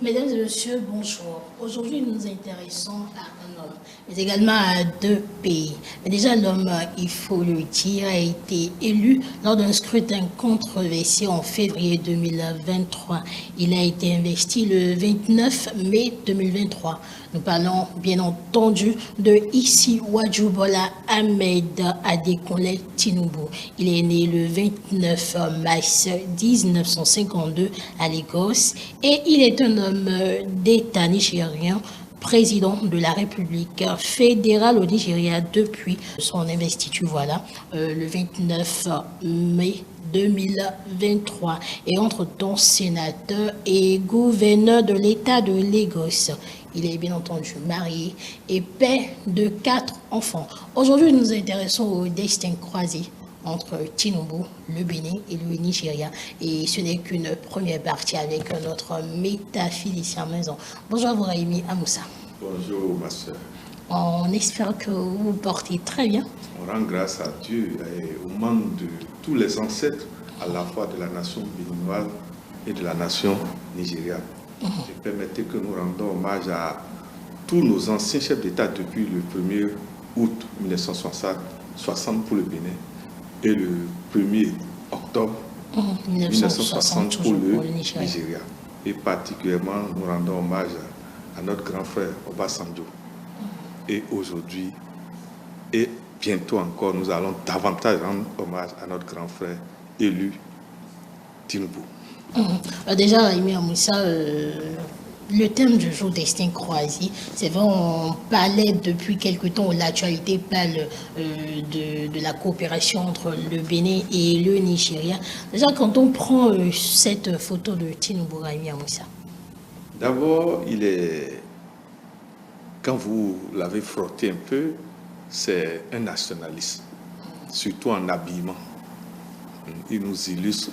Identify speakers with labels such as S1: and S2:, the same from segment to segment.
S1: Mesdames et messieurs, bonjour. Aujourd'hui, nous nous intéressons à un homme, mais également à deux pays. Mais déjà, l'homme, il faut le dire, a été élu lors d'un scrutin controversé en février 2023. Il a été investi le 29 mai 2023. Nous parlons bien entendu de Issi Wadjubola Ahmed Adekunle Tinubu. Il est né le 29 mars 1952 à Lagos et il est un homme d'État nigérien, président de la République fédérale au Nigeria depuis son investiture, le 29 mai 2023 et entre-temps sénateur et gouverneur de l'État de Lagos. Il est bien entendu marié et père de 4 enfants. Aujourd'hui, nous nous intéressons au destin croisé entre Tinubu, le Bénin et le Nigeria. Et ce n'est qu'une première partie avec notre métaphysicien maison. Bonjour Bouraïmi Amoussa.
S2: Bonjour ma soeur.
S1: On espère que vous vous portez très bien.
S2: On rend grâce à Dieu et aux membres de tous les ancêtres, à la fois de la nation béninoise et de la nation nigériane. Et permettez que nous rendons hommage à tous nos anciens chefs d'État depuis le 1er août 1960 pour le Bénin et le 1er octobre 1960 pour le Nigeria. Et particulièrement, nous rendons hommage à notre grand frère Obasanjo. Et aujourd'hui, et bientôt encore, nous allons davantage rendre hommage à notre grand frère élu Tinubu.
S1: Déjà, Raimi Amoussa, le thème du jour destin croisé, c'est vrai, on parlait depuis quelque temps, l'actualité parle de la coopération entre le Bénin et le Nigeria. Déjà, quand on prend cette photo de Tinubu, Raimi Amoussa.
S2: D'abord, quand vous l'avez frotté un peu, c'est un nationaliste, surtout en habillement. Il nous illustre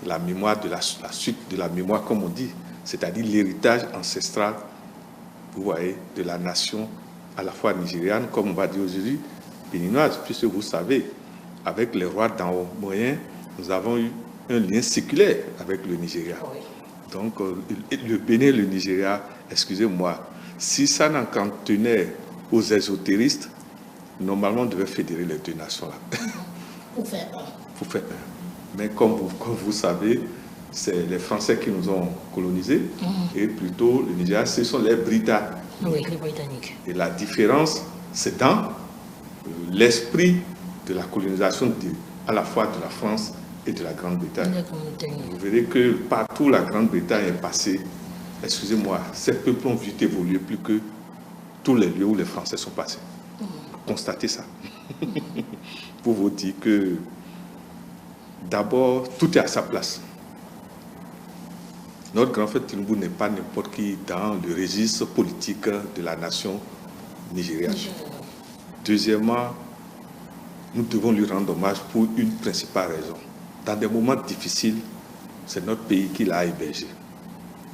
S2: la mémoire de la suite de la mémoire, comme on dit, c'est-à-dire l'héritage ancestral, vous voyez, de la nation à la fois nigériane, comme on va dire aujourd'hui, béninoise, puisque vous savez, avec les rois d'en haut moyen, nous avons eu un lien séculaire avec le Nigeria. Donc, le Bénin et le Nigeria, excusez-moi, si ça n'en tenait aux ésotéristes, normalement, on devait fédérer les deux nations-là.
S1: Pour faire un.
S2: Pour faire un. Mais comme vous savez, c'est les Français qui nous ont colonisés, et plutôt le Nigeria, ce sont les Britanniques.
S1: Oui, les Britanniques.
S2: Et la différence, c'est dans l'esprit de la colonisation à la fois de la France et de la Grande-Bretagne. Vous verrez que partout la Grande-Bretagne est passée, excusez-moi, ces peuples ont vu évoluer plus que tous les lieux où les Français sont passés. Constatez ça. Pour vous dire que d'abord, tout est à sa place. Notre grand frère Tinubu n'est pas n'importe qui dans le registre politique de la nation nigériane. Deuxièmement, nous devons lui rendre hommage pour une principale raison. Dans des moments difficiles, c'est notre pays qui l'a hébergé,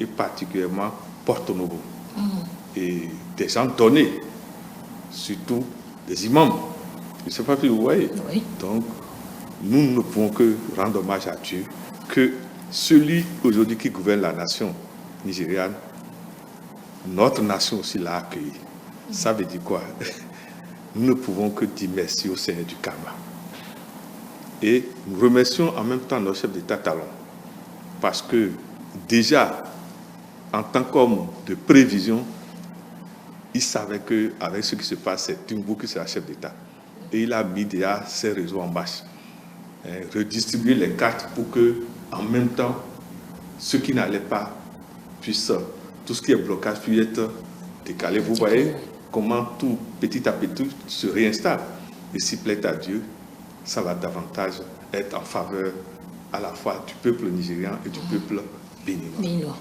S2: et particulièrement Porto Novo. Et des gens donnés, surtout des imams. Je ne sais pas si vous voyez.
S1: Oui.
S2: Donc, nous ne pouvons que rendre hommage à Dieu, que celui aujourd'hui qui gouverne la nation nigériane, notre nation aussi l'a accueilli. Ça veut dire quoi? Nous ne pouvons que dire merci au Seigneur du Karma. Et nous remercions en même temps notre chef d'État Talon, parce que déjà, en tant qu'homme de prévision, il savait qu'avec ce qui se passe, c'est Tinubu qui sera chef d'État. Et il a mis déjà ses réseaux en marche. Redistribuer les cartes pour que, en même temps, ceux qui n'allaient pas puissent, tout ce qui est blocage puisse être décalé. Vous voyez comment tout petit à petit se réinstalle. Et s'il plaît à Dieu, ça va davantage être en faveur à la fois du peuple nigérian et du peuple béninois.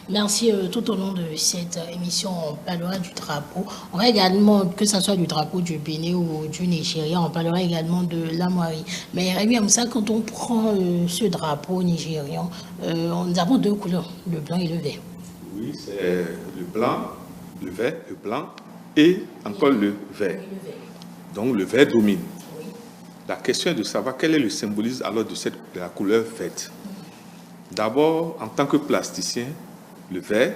S1: Merci. Tout au long de cette émission, on parlera du drapeau. On va également, que ce soit du drapeau du Bénin ou du Nigeria, on parlera également de la Mali. Mais Raimi Amoussa, quand on prend ce drapeau nigérian, nous avons deux couleurs, le blanc et le vert.
S2: Oui, c'est le blanc, le vert, le blanc et encore le vert. Donc le vert domine.
S1: Oui.
S2: La question est de savoir quel est le symbolisme alors de la couleur verte. D'abord, en tant que plasticien, Le vert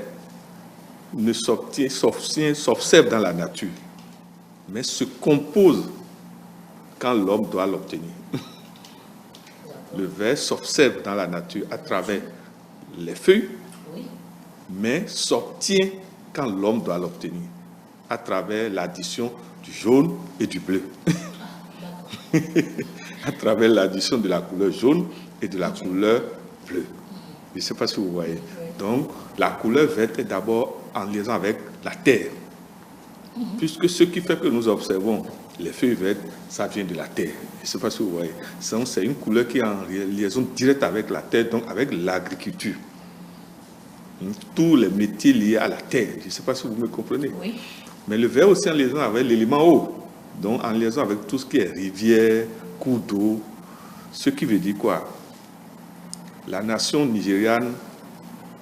S2: ne s'observe dans la nature, mais se compose quand l'homme doit l'obtenir. Le vert s'observe dans la nature à travers les feuilles, mais s'obtient quand l'homme doit l'obtenir, à travers l'addition du jaune et du bleu. À travers l'addition de la couleur jaune et de la couleur bleue. Je ne sais pas si vous voyez. Donc, la couleur verte est d'abord en liaison avec la terre. Puisque ce qui fait que nous observons les feuilles vertes, ça vient de la terre. Je ne sais pas si vous voyez. C'est une couleur qui est en liaison directe avec la terre, donc avec l'agriculture. Tous les métiers liés à la terre. Je ne sais pas si vous me comprenez.
S1: Oui.
S2: Mais le vert aussi en liaison avec l'élément eau. Donc en liaison avec tout ce qui est rivière, cours d'eau. Ce qui veut dire quoi? La nation nigériane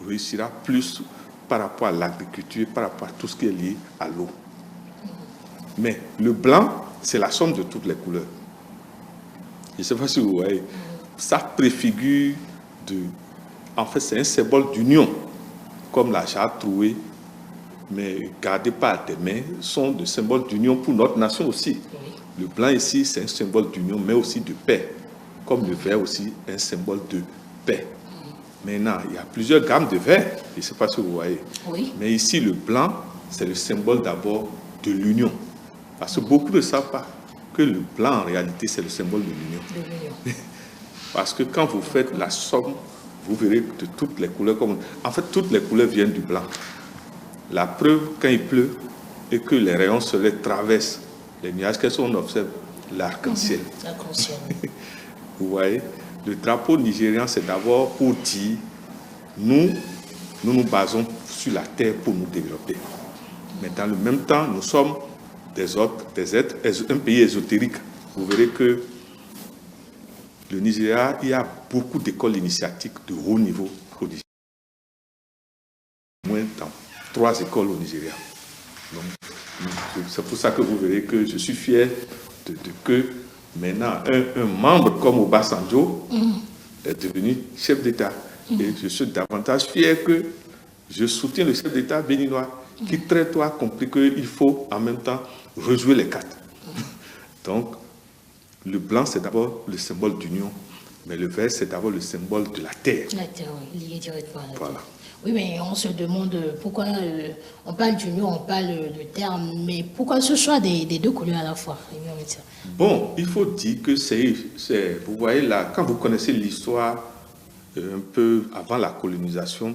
S2: réussira plus par rapport à l'agriculture, par rapport à tout ce qui est lié à l'eau. Mais le blanc, c'est la somme de toutes les couleurs. Je ne sais pas si vous voyez. Ça préfigure En fait, c'est un symbole d'union, comme la charte trouée, mais gardée par tes mains, sont des symboles d'union pour notre nation aussi. Le blanc ici, c'est un symbole d'union, mais aussi de paix, comme le vert aussi, un symbole de paix. Maintenant, il y a plusieurs gammes de vert, je ne sais pas si vous voyez.
S1: Oui.
S2: Mais ici, le blanc, c'est le symbole d'abord de l'union. Parce que beaucoup ne savent pas que le blanc, en réalité, c'est le symbole de l'union. Parce que quand vous faites la somme, vous verrez de toutes les couleurs. En fait, toutes les couleurs viennent du blanc. La preuve, quand il pleut et que les rayons soleil traversent les nuages, qu'est-ce qu'on observe? L'arc-en-ciel.
S1: L'arc-en-ciel.
S2: Vous voyez? Le drapeau nigérian, c'est d'abord pour dire, nous nous basons sur la terre pour nous développer. Mais dans le même temps, nous sommes des êtres, un pays ésotérique. Vous verrez que le Nigeria, il y a beaucoup d'écoles initiatiques de haut niveau au Nigeria. Au moins dans 3 écoles au Nigeria. Donc, c'est pour ça que vous verrez que je suis fier que maintenant un membre comme Obasanjo est devenu chef d'État. Et je suis davantage fier que je soutiens le chef d'État béninois qui très tôt a compris qu'il faut en même temps rejouer les cartes. Donc, le blanc, c'est d'abord le symbole d'union, mais le vert, c'est d'abord le symbole de la terre.
S1: La terre, oui, lié directement à la
S2: Voilà.
S1: terre. Oui, mais on se demande pourquoi on parle d'union, on parle de terre, mais pourquoi ce choix des 2 couleurs à la fois?
S2: Bon, il faut dire que vous voyez là, quand vous connaissez l'histoire un peu avant la colonisation,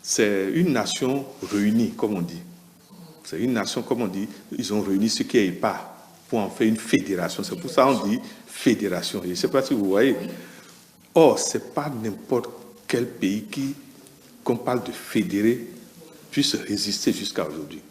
S2: c'est une nation réunie, comme on dit. C'est une nation, comme on dit, ils ont réuni ce qui est épars pour en faire une fédération. C'est pour ça qu'on dit fédération. Je ne sais pas si vous voyez. Or, ce n'est pas n'importe quel pays qu'on parle de fédérer, puisse résister jusqu'à aujourd'hui.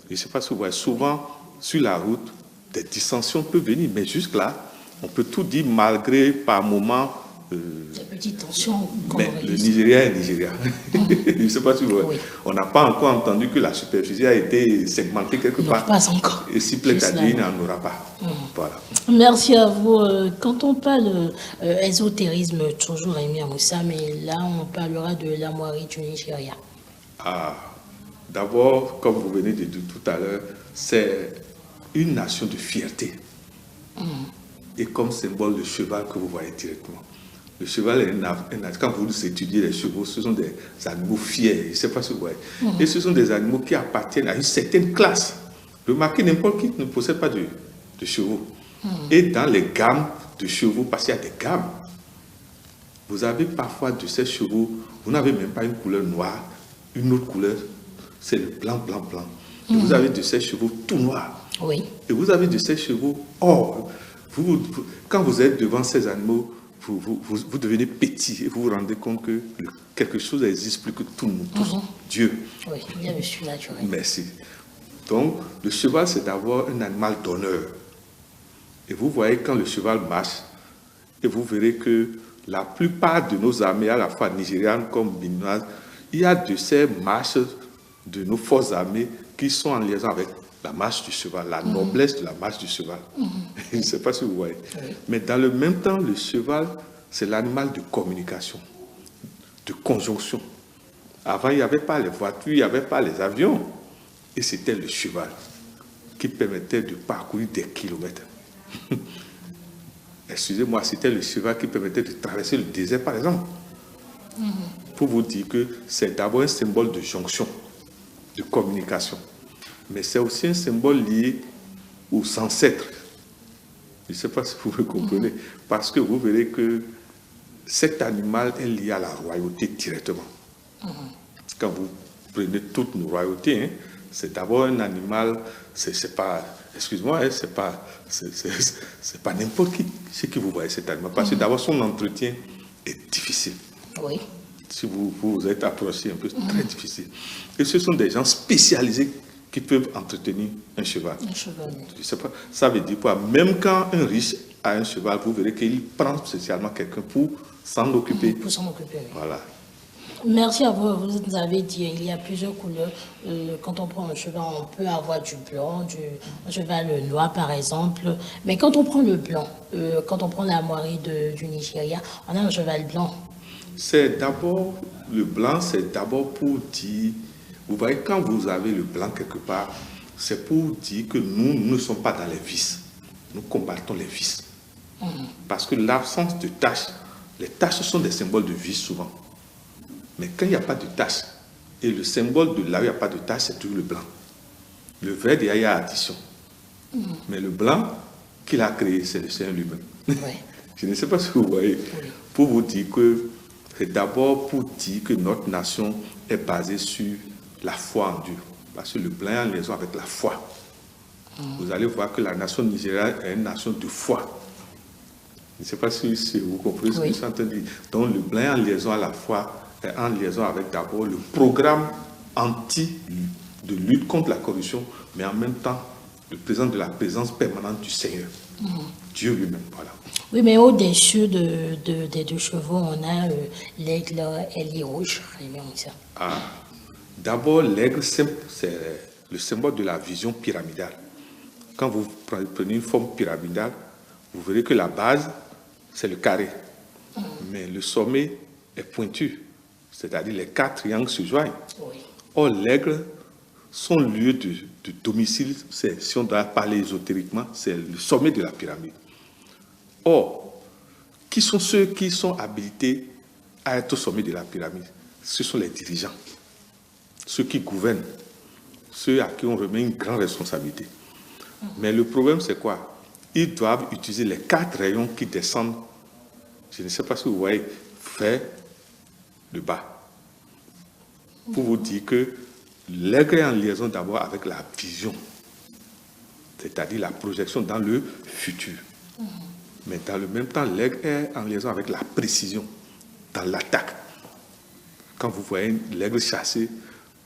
S2: Je ne sais pas si vous voyez. Souvent, sur la route, des dissensions peuvent venir, mais jusque-là, on peut tout dire malgré, par moments...
S1: des petites tensions.
S2: Mais le Nigeria est Nigeria. Je ne sais pas si vous voyez.
S1: Oui.
S2: On n'a pas encore entendu que la superficie a été segmentée quelque part.
S1: Non, pas encore.
S2: Et si plaît à Dieu, il n'en aura pas. Voilà.
S1: Merci à vous. Quand on parle ésotérisme, toujours Rémi Amoussa, mais là, on parlera de l'armoirie du Nigeria.
S2: D'abord, comme vous venez de dire tout à l'heure, c'est une nation de fierté. Et comme symbole, le cheval que vous voyez directement. Le cheval est quand vous étudiez les chevaux, ce sont des animaux fiers, je ne sais pas si vous voyez. Et ce sont des animaux qui appartiennent à une certaine classe. Remarquez, n'importe qui ne possède pas de chevaux. Et dans les gammes de chevaux, parce qu'il y a des gammes, vous avez parfois de ces chevaux, vous n'avez même pas une couleur noire, une autre couleur, c'est le blanc, blanc, blanc. Et vous avez de ces chevaux tout noirs.
S1: Oui.
S2: Et vous avez de ces chevaux or. Quand vous êtes devant ces animaux, vous devenez petit et vous vous rendez compte que quelque chose existe plus que tout le monde, tous, Dieu.
S1: Oui, il y a le surnaturel.
S2: Merci. Donc, le cheval, c'est d'abord un animal d'honneur. Et vous voyez quand le cheval marche, et vous verrez que la plupart de nos armées, à la fois nigérianes comme béninoises, il y a de ces marches de nos forces armées qui sont en liaison avec la marche du cheval, la noblesse de la marche du cheval. Je ne sais pas si vous voyez. Mais dans le même temps, le cheval, c'est l'animal de communication, de conjonction. Avant, il n'y avait pas les voitures, il n'y avait pas les avions. Et c'était le cheval qui permettait de parcourir des kilomètres. Excusez-moi, c'était le cheval qui permettait de traverser le désert, par exemple. Pour vous dire que c'est d'abord un symbole de jonction, de communication. Mais c'est aussi un symbole lié aux ancêtres. Je ne sais pas si vous me comprenez. Parce que vous verrez que cet animal est lié à la royauté directement. Quand vous prenez toutes nos royautés, hein, c'est d'abord un animal, c'est pas, excuse-moi, hein, c'est pas n'importe qui ce que vous voyez cet animal. Parce que d'abord, son entretien est difficile.
S1: Oui.
S2: Si vous êtes approché un peu, c'est très difficile. Et ce sont des gens spécialisés qui peuvent entretenir un cheval.
S1: Un cheval.
S2: Je sais pas, ça veut dire quoi? Même quand un riche a un cheval, vous verrez qu'il prend spécialement quelqu'un pour s'en occuper.
S1: Pour s'en occuper. Oui.
S2: Voilà.
S1: Merci à vous. Vous nous avez dit il y a plusieurs couleurs. Quand on prend un cheval, on peut avoir du blanc, un cheval noir par exemple. Mais quand on prend le blanc, quand on prend la moirie du Nigeria, on a un cheval blanc.
S2: C'est d'abord, le blanc, c'est d'abord pour dire, vous voyez, quand vous avez le blanc quelque part, c'est pour dire que nous ne sommes pas dans les vices. Nous combattons les vices. Parce que l'absence de taches, les taches sont des symboles de vice souvent. Mais quand il n'y a pas de taches, et le symbole de là où il n'y a pas de taches, c'est toujours le blanc. Le vert, il y a addition. Mais le blanc qu'il a créé, c'est le Seigneur lui-même.
S1: Oui.
S2: Je ne sais pas si vous voyez.
S1: Oui.
S2: Pour vous dire que c'est d'abord pour dire que notre nation est basée sur la foi en Dieu. Parce que le blanc est en liaison avec la foi. Vous allez voir que la nation nigériane est une nation de foi. Je ne sais pas si vous comprenez ce que je suis en train de dire. Donc le blanc est en liaison à la foi, est en liaison avec d'abord le programme de lutte contre la corruption, mais en même temps le présent de la présence permanente du Seigneur. Dieu lui-même, voilà.
S1: Oui, mais au-dessus des deux chevaux, on a l'aigle ailé rouge.
S2: Ah. D'abord, l'aigle, c'est le symbole de la vision pyramidale. Quand vous prenez une forme pyramidale, vous verrez que la base, c'est le carré. Mais le sommet est pointu. C'est-à-dire les 4 triangles se joignent.
S1: Oui.
S2: Or, l'aigle, son lieu de domicile, si on doit parler ésotériquement, c'est le sommet de la pyramide. Or, qui sont ceux qui sont habilités à être au sommet de la pyramide? Ce sont les dirigeants, ceux qui gouvernent, ceux à qui on remet une grande responsabilité. Mais le problème, c'est quoi? Ils doivent utiliser les 4 rayons qui descendent, je ne sais pas si vous voyez, vers le bas. Pour vous dire que l'aigle est en liaison d'abord avec la vision, c'est-à-dire la projection dans le futur. Mais dans le même temps, l'aigle est en liaison avec la précision, dans l'attaque. Quand vous voyez l'aigle chasser,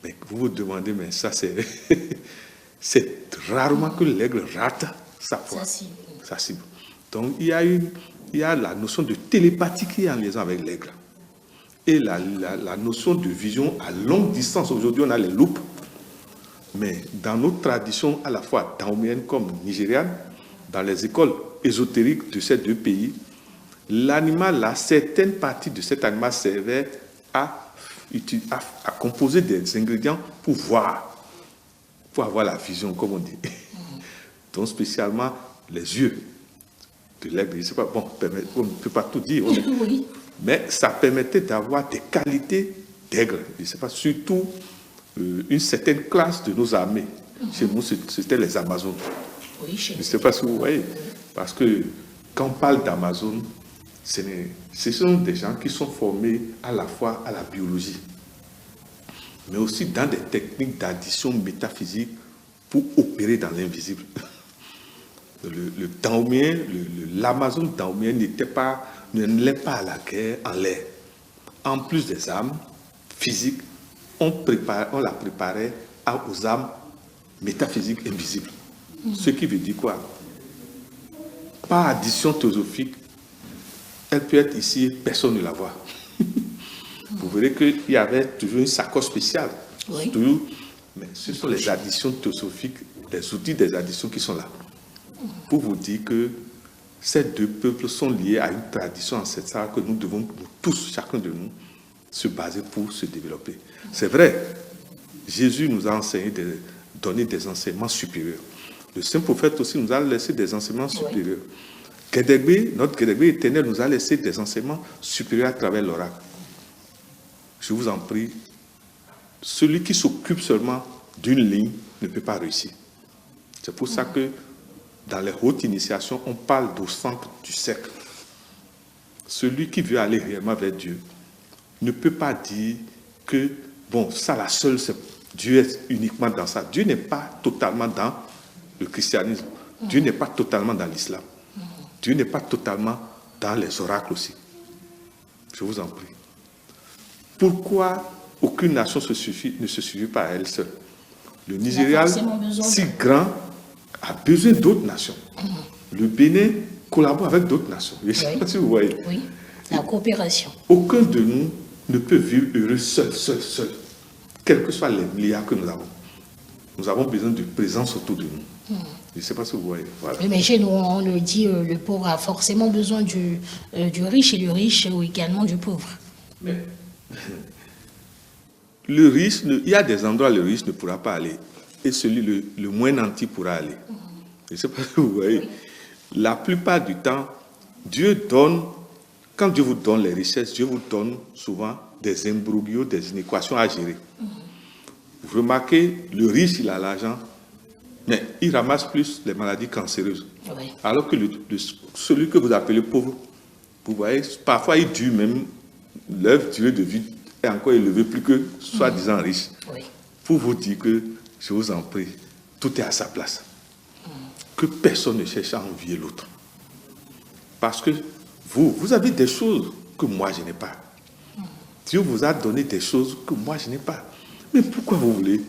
S2: mais vous vous demandez, mais ça c'est... c'est rarement que l'aigle rate sa proie. Sa cible. Donc il y a la notion de télépathie qui est en liaison avec l'aigle. Et la notion de vision à longue distance. Aujourd'hui, on a les loupes. Mais dans notre tradition, à la fois daomienne comme nigériane, dans les écoles ésotériques de ces deux pays, l'animal, là, certaines parties de cet animal servaient à composer des ingrédients pour voir, pour avoir la vision, comme on dit. Donc, spécialement les yeux de l'aigle. Je ne sais pas, bon, on ne peut pas tout dire.
S1: Oui.
S2: Mais ça permettait d'avoir des qualités d'aigle. Je ne sais pas, surtout une certaine classe de nos armées. Chez nous, c'était les Amazones.
S1: Oui,
S2: je ne sais pas si vous voyez. Parce que quand on parle d'Amazone, ce sont des gens qui sont formés à la fois à la biologie, mais aussi dans des techniques d'addition métaphysique pour opérer dans l'invisible. Le Dahomien, l'Amazone dahomien ne l'est pas à la guerre en l'air. En plus des armes physiques, on la préparait aux armes métaphysiques invisibles. Ce qui veut dire quoi? Par addition théosophique, elle peut être ici, personne ne la voit. Vous verrez qu'il y avait toujours une sacoche spéciale.
S1: Oui.
S2: Toujours, mais ce sont les additions théosophiques, les outils des additions qui sont là. Pour vous dire que ces deux peuples sont liés à une tradition ancestrale que nous devons, tous, chacun de nous, se baser pour se développer. C'est vrai, Jésus nous a enseigné de donner des enseignements supérieurs. Le saint prophète aussi nous a laissé des enseignements supérieurs. Notre Kédégbé éternel nous a laissé des enseignements supérieurs à travers l'oracle. Je vous en prie, celui qui s'occupe seulement d'une ligne ne peut pas réussir. C'est pour ça que dans les hautes initiations, on parle du centre du cercle. Celui qui veut aller réellement vers Dieu ne peut pas dire que, bon, ça la seule, Dieu est uniquement dans ça. Dieu n'est pas totalement dans le christianisme. Dieu n'est pas totalement dans l'islam. Dieu n'est pas totalement dans les oracles aussi. Je vous en prie. Pourquoi aucune nation ne se suffit pas à elle seule? Le Nigeria, si grand, a besoin d'autres nations. Le Bénin collabore avec d'autres nations. Je ne sais pas si vous voyez.
S1: Oui, la coopération.
S2: Aucun de nous ne peut vivre heureux seul. Quels que soient les milliards que nous avons. Nous avons besoin de présence autour de nous. Je ne sais pas si vous voyez. Voilà.
S1: Mais chez nous, on le dit, le pauvre a forcément besoin du riche et le riche également du pauvre.
S2: Mais le riche, il y a des endroits où le riche ne pourra pas aller. Et celui le moins nanti pourra aller. Je ne sais pas si vous voyez. La plupart du temps, Dieu donne, quand Dieu vous donne les richesses, Dieu vous donne souvent des imbroglios, des inéquations à gérer. Vous remarquez, le riche, il a l'argent, mais il ramasse plus les maladies cancéreuses.
S1: Oui.
S2: Alors que celui que vous appelez pauvre, vous voyez, parfois il dure même, leur durée de vie est encore élevée plus que soi-disant riche.
S1: Oui.
S2: Pour vous dire que, je vous en prie, tout est à sa place. Que personne ne cherche à envier l'autre. Parce que vous avez des choses que moi je n'ai pas. Dieu vous a donné des choses que moi je n'ai pas. Mais pourquoi vous voulez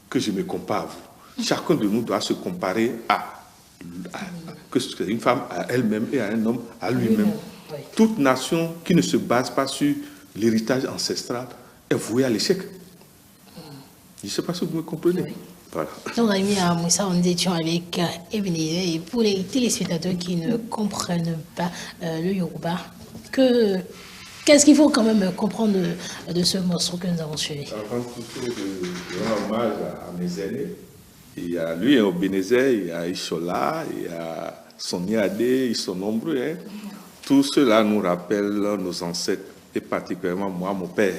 S2: que je me compare à vous? Chacun de nous doit se comparer que une femme à elle-même et à un homme à lui-même.
S1: Oui.
S2: Toute nation qui ne se base pas sur l'héritage ancestral est vouée à l'échec. Je ne sais pas si vous me comprenez.
S1: Oui.
S2: Voilà.
S1: Donc, Rémi, à Moussa, nous étions avec Ebenezer. Et pour les téléspectateurs qui ne comprennent pas le Yoruba, qu'est-ce qu'il faut quand même comprendre de ce morceau que nous avons suivi?
S2: Avant tout, de rendre hommage à mes aînés. Il y a lui, Ebenezer, il y a Ishola, il y a Sonia Adé, ils sont nombreux. Hein. Tout cela nous rappelle nos ancêtres, et particulièrement moi, mon père,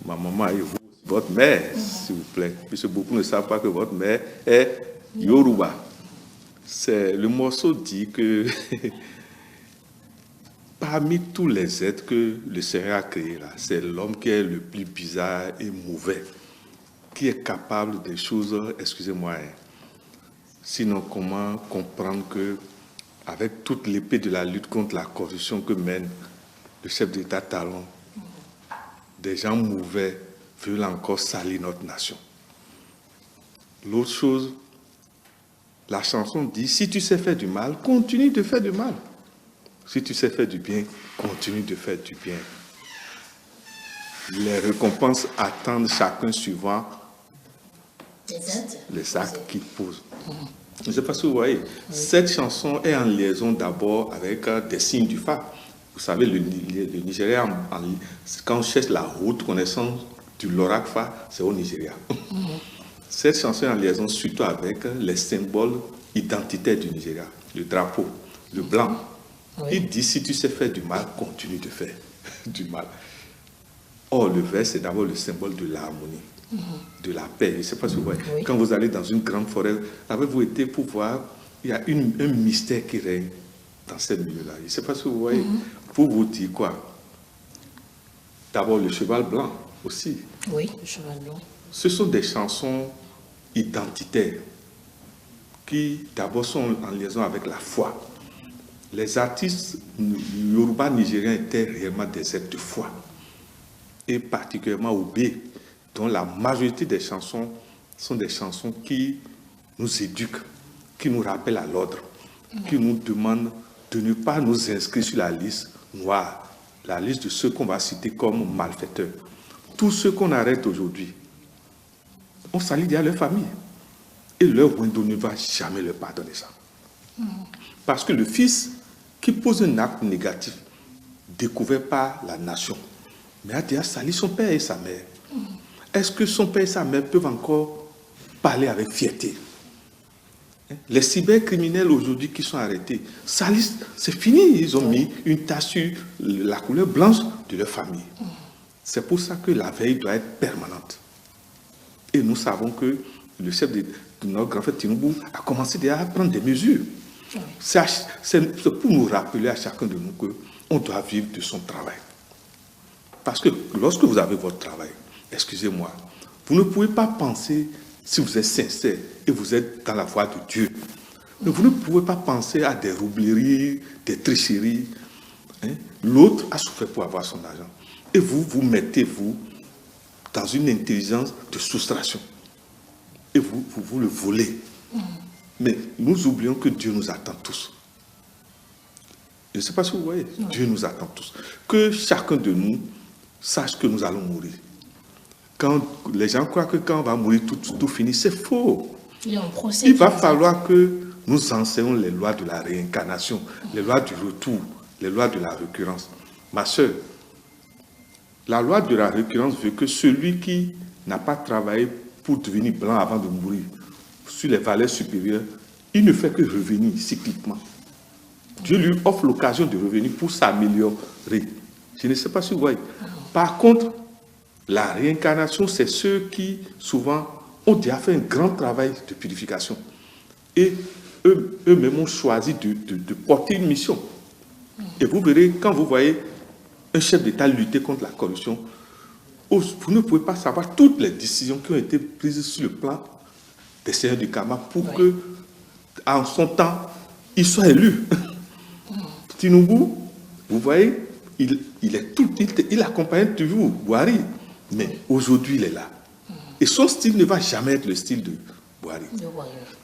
S2: ma maman et vous. Votre mère, s'il vous plaît, puisque beaucoup ne savent pas que votre mère est Yoruba. Le morceau dit que parmi tous les êtres que le Seigneur a créés, c'est l'homme qui est le plus bizarre et mauvais, qui est capable des choses, excusez-moi, sinon comment comprendre que avec toute l'épée de la lutte contre la corruption que mène le chef d'État Talon, des gens mauvais veulent encore salir notre nation. L'autre chose, la chanson dit, si tu sais faire du mal, continue de faire du mal. Si tu sais faire du bien, continue de faire du bien. Les récompenses attendent chacun suivant les actes qu'il pose. Je ne sais pas si vous voyez. Cette chanson est en liaison d'abord avec des signes du phare. Vous savez, le Nigeria, quand on cherche la haute connaissance de l'oracle phare, c'est au Nigeria. Cette chanson est en liaison surtout avec les symboles identitaires du Nigeria. Le drapeau, le blanc. Oui. Il dit, si tu sais faire du mal, continue de faire du mal. Or, le vert, c'est d'abord le symbole de l'harmonie, de la paix. Je ne sais pas si vous voyez. Oui. Quand vous allez dans une grande forêt, avez-vous été pour voir, il y a un mystère qui règne dans ce milieu-là. Je ne sais pas si vous voyez. Pour vous dire quoi? D'abord, le cheval blanc aussi.
S1: Oui, le cheval blanc.
S2: Ce sont des chansons identitaires qui, d'abord, sont en liaison avec la foi. Les artistes yoruba nigériens étaient réellement des êtres de foi. Et particulièrement Obé, dont la majorité des chansons sont des chansons qui nous éduquent, qui nous rappellent à l'ordre, qui nous demandent de ne pas nous inscrire sur la liste noire, la liste de ceux qu'on va citer comme malfaiteurs. Tous ceux qu'on arrête aujourd'hui, on salit déjà leur famille. Et leur window ne va jamais leur pardonner ça. Parce que le fils qui pose un acte négatif, découvert par la nation, mais a déjà sali son père et sa mère. Est-ce que son père et sa mère peuvent encore parler avec fierté? Les cybercriminels aujourd'hui qui sont arrêtés, salissent, c'est fini, ils ont mis une tache sur la couleur blanche de leur famille. C'est pour ça que la veille doit être permanente. Et nous savons que le chef de notre grand frère Tinubu a commencé déjà à prendre des mesures. C'est pour nous rappeler à chacun de nous qu'on doit vivre de son travail. Parce que lorsque vous avez votre travail, excusez-moi, vous ne pouvez pas penser, si vous êtes sincère et vous êtes dans la voie de Dieu, mais vous ne pouvez pas penser à des roubleries, des tricheries. L'autre a souffert pour avoir son argent. Et vous, vous mettez, vous, dans une intelligence de soustraction. Et vous le volez. Mais nous oublions que Dieu nous attend tous. Je ne sais pas si vous voyez. Dieu nous attend tous. Que chacun de nous sache que nous allons mourir. Quand les gens croient que quand on va mourir, tout finit, c'est faux. Il va falloir que nous enseignons les lois de la réincarnation, les lois du retour, les lois de la récurrence. Ma soeur, la loi de la récurrence veut que celui qui n'a pas travaillé pour devenir blanc avant de mourir, sur les valeurs supérieures, il ne fait que revenir cycliquement. Dieu lui offre l'occasion de revenir pour s'améliorer. Je ne sais pas si vous voyez. Par contre, la réincarnation, c'est ceux qui, souvent, ont déjà fait un grand travail de purification. Et eux-mêmes ont choisi de porter une mission. Et vous verrez, quand vous voyez un chef d'État lutter contre la corruption, vous ne pouvez pas savoir toutes les décisions qui ont été prises sur le plan des seigneurs du karma pour que, en son temps, il soit élu. Tinubu, vous voyez, il accompagne toujours Buhari, mais aujourd'hui il est là. Et son style ne va jamais être le style de Buhari.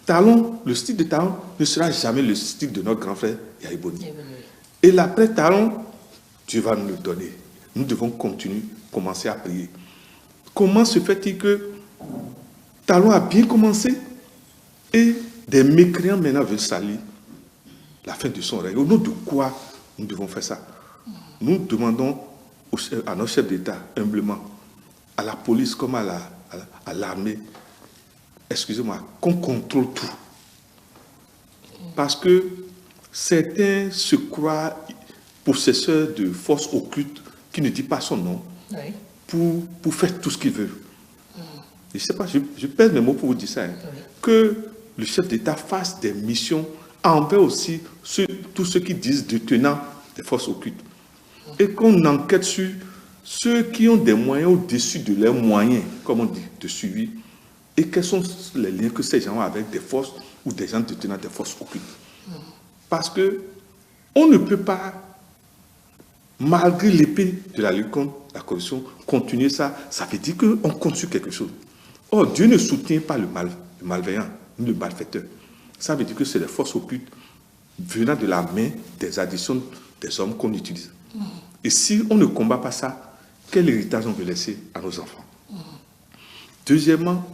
S2: Talon, le style de Talon ne sera jamais le style de notre grand frère Yahya Boni. Et l'après Talon, Dieu va nous le donner. Nous devons continuer, commencer à prier. Comment se fait-il que Talon a bien commencé et des mécréants maintenant veulent salir la fin de son règne? Au nom de quoi nous devons faire ça? Nous demandons à nos chefs d'État, humblement, à la police comme à l'armée, excusez-moi, qu'on contrôle tout. Parce que certains se croient possesseurs de forces occultes qui ne disent pas son nom pour faire tout ce qu'ils veulent. Je ne sais pas, je pèse mes mots pour vous dire ça. Que le chef d'État fasse des missions envers aussi tous ceux qui disent détenants des forces occultes. Et qu'on enquête sur ceux qui ont des moyens au-dessus de leurs moyens, comme on dit, de suivi. Et quels sont les liens que ces gens ont avec des forces ou des gens détenant des forces occultes. Parce que on ne peut pas, malgré l'épée de la lutte contre la corruption, continuer ça. Ça veut dire qu'on compte sur quelque chose. Or, Dieu ne soutient pas le malveillant, ni le malfaiteur. Ça veut dire que c'est les forces occultes venant de la main des additions des hommes qu'on utilise. Et si on ne combat pas ça, quel héritage on veut laisser à nos enfants? Deuxièmement,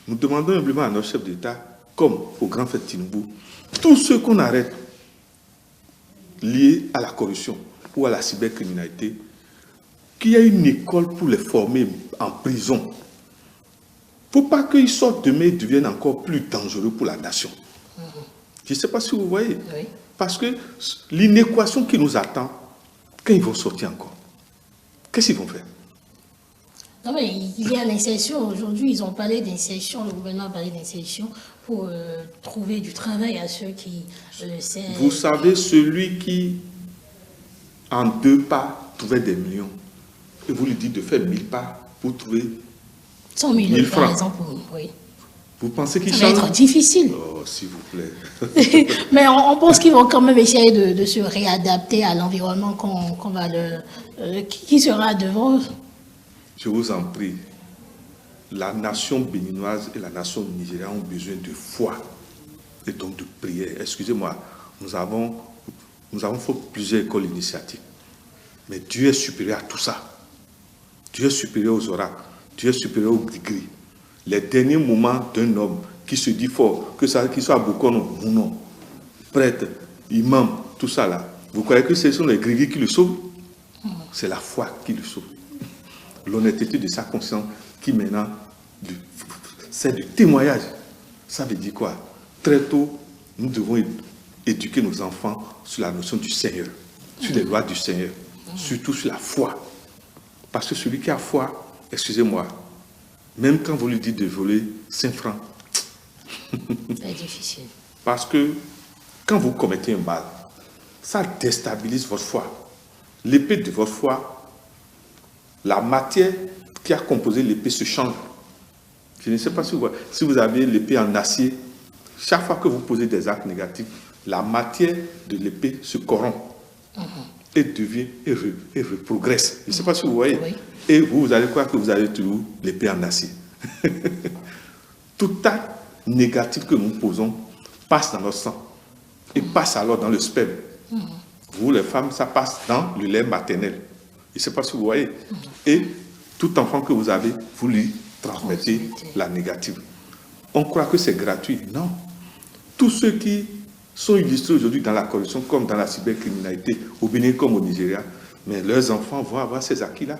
S2: nous demandons humblement à nos chefs d'État, comme au grand frère Tinubu, tous ceux qu'on arrête liés à la corruption ou à la cybercriminalité, qu'il y ait une école pour les former en prison. Il ne faut pas qu'ils sortent demain et deviennent encore plus dangereux pour la nation. Je ne sais pas si vous voyez. Oui. Parce que l'inéquation qui nous attend, quand ils vont sortir encore, qu'est-ce qu'ils vont faire?
S1: Non, mais il y a l'insertion. Aujourd'hui, ils ont parlé d'insertion, le gouvernement a parlé d'insertion pour trouver du travail à ceux qui le savent.
S2: Vous savez, celui qui, en 2 pas, trouvait des millions, et vous lui dites de faire 1000 pas pour trouver
S1: 100 millions, par exemple, oui.
S2: Vous pensez qu'ils
S1: ça va être difficile.
S2: Oh, s'il vous plaît.
S1: Mais on pense qu'ils vont quand même essayer de se réadapter à l'environnement qu'on va qui sera devant eux.
S2: Je vous en prie. La nation béninoise et la nation nigériane ont besoin de foi et donc de prière. Excusez-moi, nous avons fait plusieurs écoles initiatiques. Mais Dieu est supérieur à tout ça. Dieu est supérieur aux oracles. Dieu est supérieur aux gris-gris. Les derniers moments d'un homme qui se dit fort, qu'il soit Bokono ou non, prêtre, imam, tout ça là, vous croyez que ce sont les gris-gris qui le sauvent? C'est la foi qui le sauve. l'honnêteté de sa conscience qui maintenant, c'est du témoignage. Ça veut dire quoi? Très tôt, nous devons éduquer nos enfants sur la notion du Seigneur, sur les lois du Seigneur, surtout sur la foi. Parce que celui qui a foi, excusez-moi, même quand vous lui dites de voler 5 francs,
S1: c'est difficile.
S2: Parce que quand vous commettez un mal, ça déstabilise votre foi. L'épée de votre foi, la matière qui a composé l'épée se change. Je ne sais pas si vous avez l'épée en acier, chaque fois que vous posez des actes négatifs, la matière de l'épée se corrompt et devient et progresse. Je ne sais pas si vous voyez.
S1: Oui.
S2: Et vous allez croire que vous avez toujours l'épée en acier. Tout acte négatif que nous posons passe dans notre sang et passe alors dans le sperme. Vous, les femmes, ça passe dans le lait maternel. Je ne sais pas si vous voyez. Et tout enfant que vous avez, vous lui transmettez la négative. On croit que c'est gratuit. Non. Tous ceux qui sont illustrés aujourd'hui dans la corruption, comme dans la cybercriminalité, au Bénin comme au Nigeria, mais leurs enfants vont avoir ces acquis-là.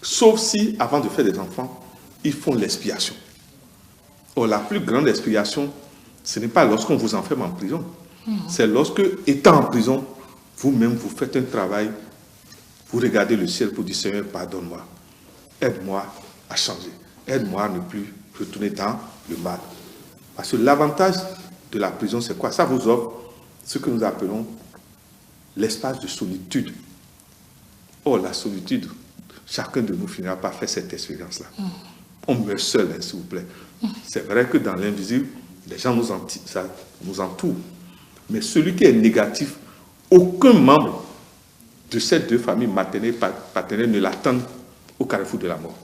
S2: Sauf si, avant de faire des enfants, ils font l'expiation. Or, la plus grande expiation, ce n'est pas lorsqu'on vous enferme en prison. C'est lorsque, étant en prison, vous-même, vous faites un travail, vous regardez le ciel pour dire, Seigneur, pardonne-moi, aide-moi à changer, aide-moi à ne plus retourner dans le mal. Parce que l'avantage de la prison, c'est quoi? Ça vous offre ce que nous appelons l'espace de solitude. Or, la solitude, chacun de nous finira par faire cette expérience-là. On meurt seul, hein, s'il vous plaît. C'est vrai que dans l'invisible, les gens ça nous entourent. Mais celui qui est négatif, aucun membre de ces deux familles maternelles et paternelles ne l'attend au carrefour de la mort.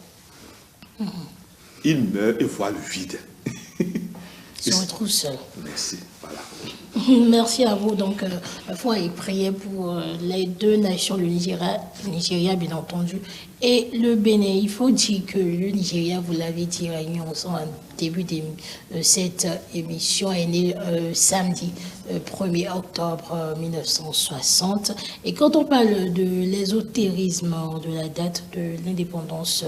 S2: Il meurt et voit le vide.
S1: Il se retrouve seul.
S2: Merci, voilà.
S1: Merci à vous. Donc, la foi est priée pour les deux nations, le Nigeria, bien entendu, et le Bénin. Il faut dire que le Nigeria, vous l'avez dit, réuni ensemble en début de cette émission, est né samedi 1er octobre 1960. Et quand on parle de l'ésotérisme de la date de l'indépendance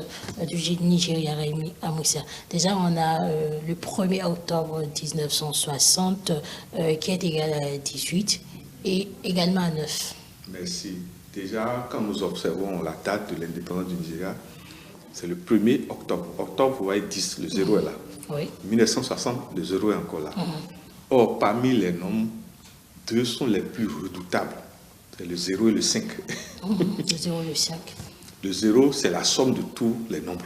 S1: du Nigeria, Rémi Amoussa, déjà on a le 1er octobre 1960 qui est égal à 18 et également à 9.
S2: Merci. Déjà, quand nous observons la date de l'indépendance du Nigeria, c'est le 1er octobre. Octobre, vous voyez 10, le 0 est là.
S1: Oui.
S2: 1960, le 0 est encore là. Or, parmi les nombres, 2 sont les plus redoutables. C'est le 0 et le 5.
S1: Le 0 et le 5.
S2: Le 0, c'est la somme de tous les nombres.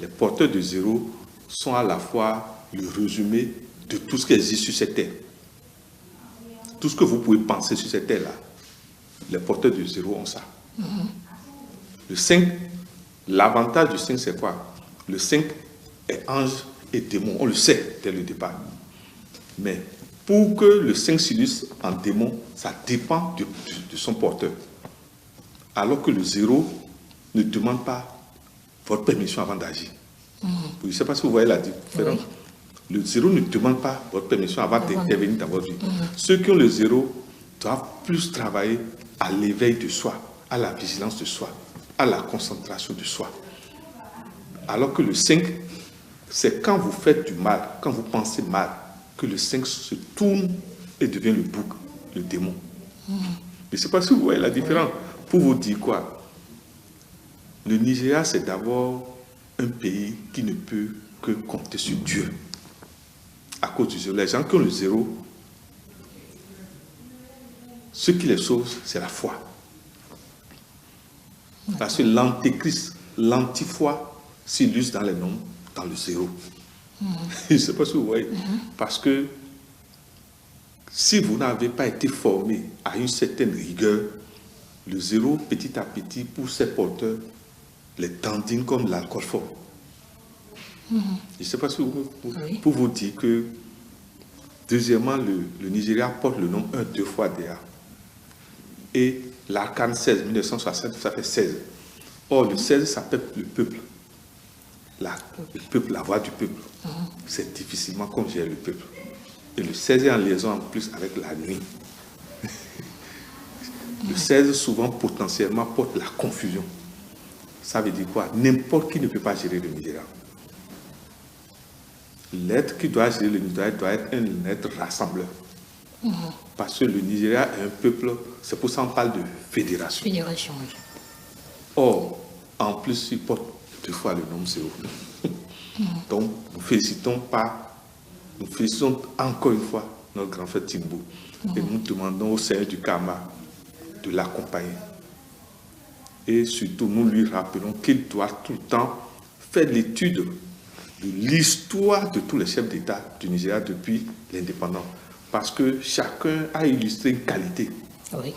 S2: Les porteurs de 0 sont à la fois le résumé de tout ce qui existe sur cette terre. Tout ce que vous pouvez penser sur cette terre-là, les porteurs de 0 ont ça. Le 5, l'avantage du 5, c'est quoi? Le 5 est ange et démon. On le sait dès le départ. Mais pour que le 5 s'illustre en démon, ça dépend de son porteur. Alors que le 0 ne demande pas votre permission avant d'agir. Je ne sais pas si vous voyez la différence. Oui. Le 0 ne demande pas votre permission avant d'intervenir dans votre vie. Ceux qui ont le 0 doivent plus travailler à l'éveil de soi, à la vigilance de soi, à la concentration de soi. Alors que le 5, c'est quand vous faites du mal, quand vous pensez mal, que le 5 se tourne et devient le bouc, le démon. Je ne sais pas si vous voyez la différence. Pour vous dire quoi? Le Nigeria, c'est d'abord un pays qui ne peut que compter sur Dieu. À cause du 0. Les gens qui ont le 0, ce qui les sauve, c'est la foi. Parce que l'antéchrist, l'anti-foi, s'illustre dans les nombres, dans le 0. Je ne sais pas si vous voyez. Parce que si vous n'avez pas été formé à une certaine rigueur, le 0, petit à petit, pour ses porteurs, les dandine comme l'alcool fort. Je ne sais pas si vous... Pour vous dire que, deuxièmement, le Nigeria porte le nom 1, 2 fois DA. Et l'arcane 16, 1960, ça fait 16. Or, le 16 s'appelle le peuple. Le peuple, la voix du peuple. C'est difficilement qu'on gère le peuple. Et le 16 est en liaison en plus avec la nuit. Le 16, souvent, potentiellement, porte la confusion. Ça veut dire quoi? N'importe qui ne peut pas gérer le Nigeria. L'être qui doit gérer le Nigeria doit être un être rassembleur. Parce que le Nigeria est un peuple, c'est pour ça qu'on parle de fédération.
S1: Fédération, oui.
S2: Or, en plus, il porte 2 fois le nom CO. Donc, nous félicitons encore une fois notre grand frère Timbo. Et nous demandons au Seigneur du Karma de l'accompagner. Et surtout, nous lui rappelons qu'il doit tout le temps faire l'étude de l'histoire de tous les chefs d'État du Nigeria depuis l'indépendance. Parce que chacun a illustré une qualité.
S1: Oui.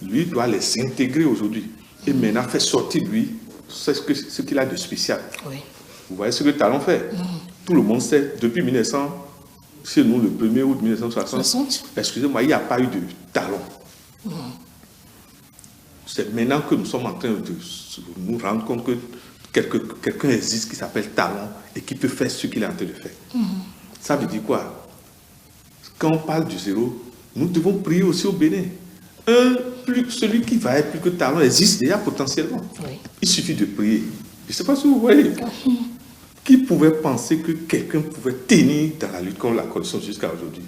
S2: Lui doit les intégrer aujourd'hui. Et maintenant, faire sortir de lui ce qu'il a de spécial.
S1: Oui.
S2: Vous voyez ce que Talon fait. Tout le monde sait, depuis 1900, chez nous, le 1er août 1960, excusez-moi, il n'y a pas eu de Talon. C'est maintenant que nous sommes en train de nous rendre compte que quelqu'un existe qui s'appelle Talon et qui peut faire ce qu'il est en train de faire. Ça veut dire quoi? Quand on parle du zéro, nous devons prier aussi au Bénin. Celui qui va être plus que Talon existe déjà potentiellement. Oui. Il suffit de prier. Je ne sais pas si vous voyez. Qui pouvait penser que quelqu'un pouvait tenir dans la lutte contre la corruption jusqu'à aujourd'hui?